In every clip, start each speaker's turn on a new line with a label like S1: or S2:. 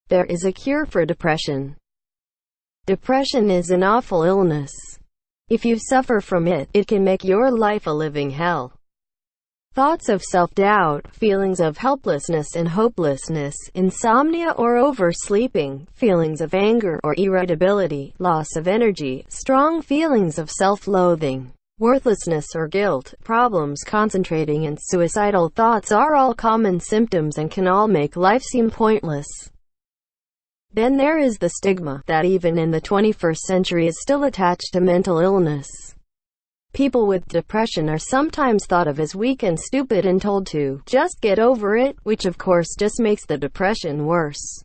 S1: There is a cure for depression. Depression is an awful illness. If you suffer from it, it can make your life a living hell. Thoughts of self-doubt, feelings of helplessness and hopelessness, insomnia or oversleeping, feelings of anger or irritability, loss of energy, strong feelings of self-loathing, worthlessness or guilt, problems concentrating and suicidal thoughts are all common symptoms and can all make life seem pointless. Then there is the stigma that even in the 21st century is still attached to mental illness. People with depression are sometimes thought of as weak and stupid and told to just get over it, which of course just makes the depression worse.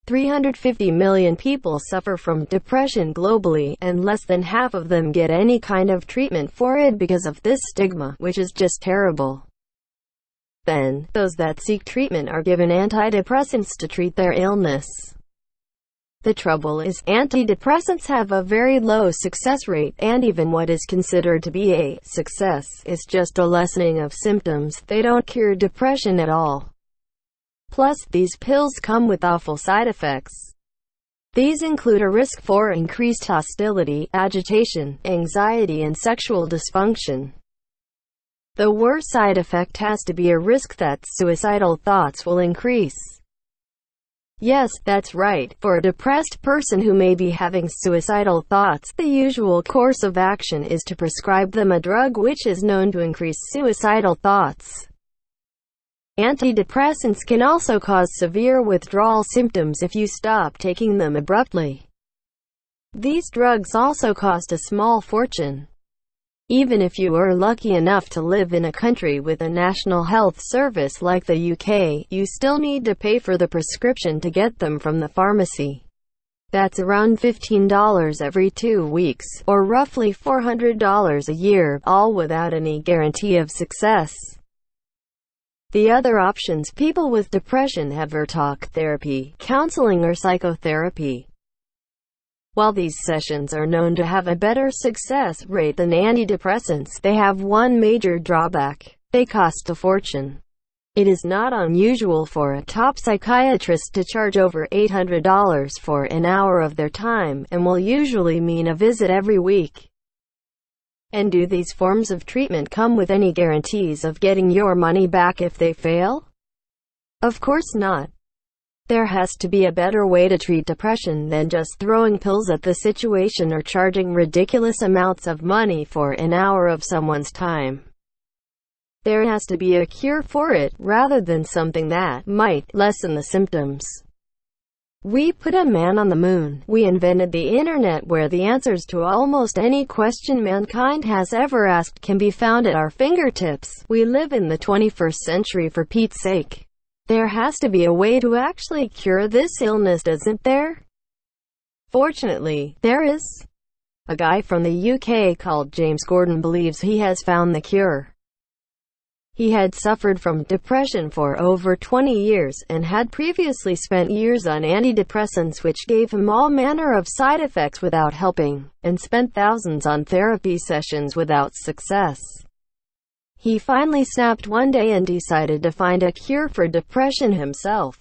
S1: 350 million people suffer from depression globally, and less than half of them get any kind of treatment for it because of this stigma, which is just terrible. Then, those that seek treatment are given antidepressants to treat their illness. The trouble is, antidepressants have a very low success rate, and even what is considered to be a success is just a lessening of symptoms. They don't cure depression at all. Plus, these pills come with awful side effects. These include a risk for increased hostility, agitation, anxiety, and sexual dysfunction. The worst side effect has to be a risk that suicidal thoughts will increase. Yes, that's right. For a depressed person who may be having suicidal thoughts, the usual course of action is to prescribe them a drug which is known to increase suicidal thoughts. Antidepressants can also cause severe withdrawal symptoms if you stop taking them abruptly. These drugs also cost a small fortune. Even if you are lucky enough to live in a country with a national health service like the UK, you still need to pay for the prescription to get them from the pharmacy. That's around $15 every 2 weeks, or roughly $400 a year, all without any guarantee of success. The other options people with depression have are talk therapy, counseling, or psychotherapy. While these sessions are known to have a better success rate than antidepressants, they have one major drawback: they cost a fortune. It is not unusual for a top psychiatrist to charge over $800 for an hour of their time, and will usually mean a visit every week. And do these forms of treatment come with any guarantees of getting your money back if they fail? Of course not. There has to be a better way to treat depression than just throwing pills at the situation or charging ridiculous amounts of money for an hour of someone's time. There has to be a cure for it, rather than something that might lessen the symptoms. We put a man on the moon. We invented the internet, where the answers to almost any question mankind has ever asked can be found at our fingertips. We live in the 21st century, for Pete's sake. There has to be a way to actually cure this illness, doesn't there? Fortunately, there is. A guy from the UK called James Gordon believes he has found the cure. He had suffered from depression for over 20 years, and had previously spent years on antidepressants which gave him all manner of side effects without helping, and spent thousands on therapy sessions without success. He finally snapped one day and decided to find a cure for depression himself.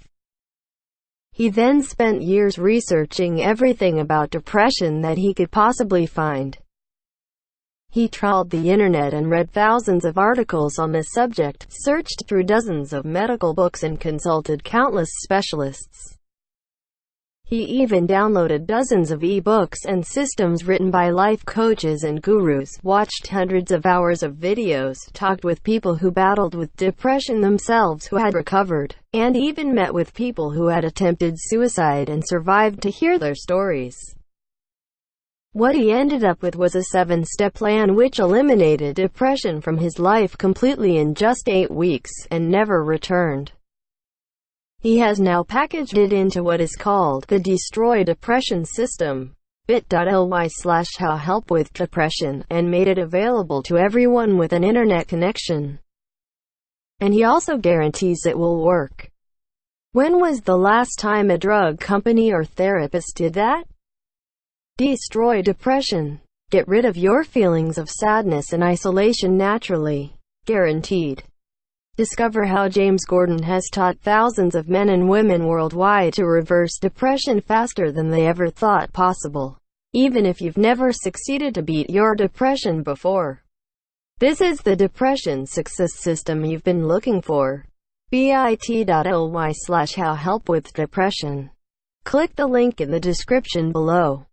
S1: He then spent years researching everything about depression that he could possibly find. He trawled the internet and read thousands of articles on this subject, searched through dozens of medical books, and consulted countless specialists. He even downloaded dozens of e-books and systems written by life coaches and gurus, watched hundreds of hours of videos, talked with people who battled with depression themselves who had recovered, and even met with people who had attempted suicide and survived to hear their stories. What he ended up with was a 7-step plan which eliminated depression from his life completely in just 8 weeks, and never returned. He has now packaged it into what is called the Destroy Depression System, bit.ly/howhelpwithdepression, and made it available to everyone with an internet connection. And he also guarantees it will work. When was the last time a drug company or therapist did that? Destroy depression. Get rid of your feelings of sadness and isolation naturally. Guaranteed. Discover how James Gordon has taught thousands of men and women worldwide to reverse depression faster than they ever thought possible. Even if you've never succeeded to beat your depression before. This is the depression success system you've been looking for. bit.ly/how help with depression. Click the link in the description below.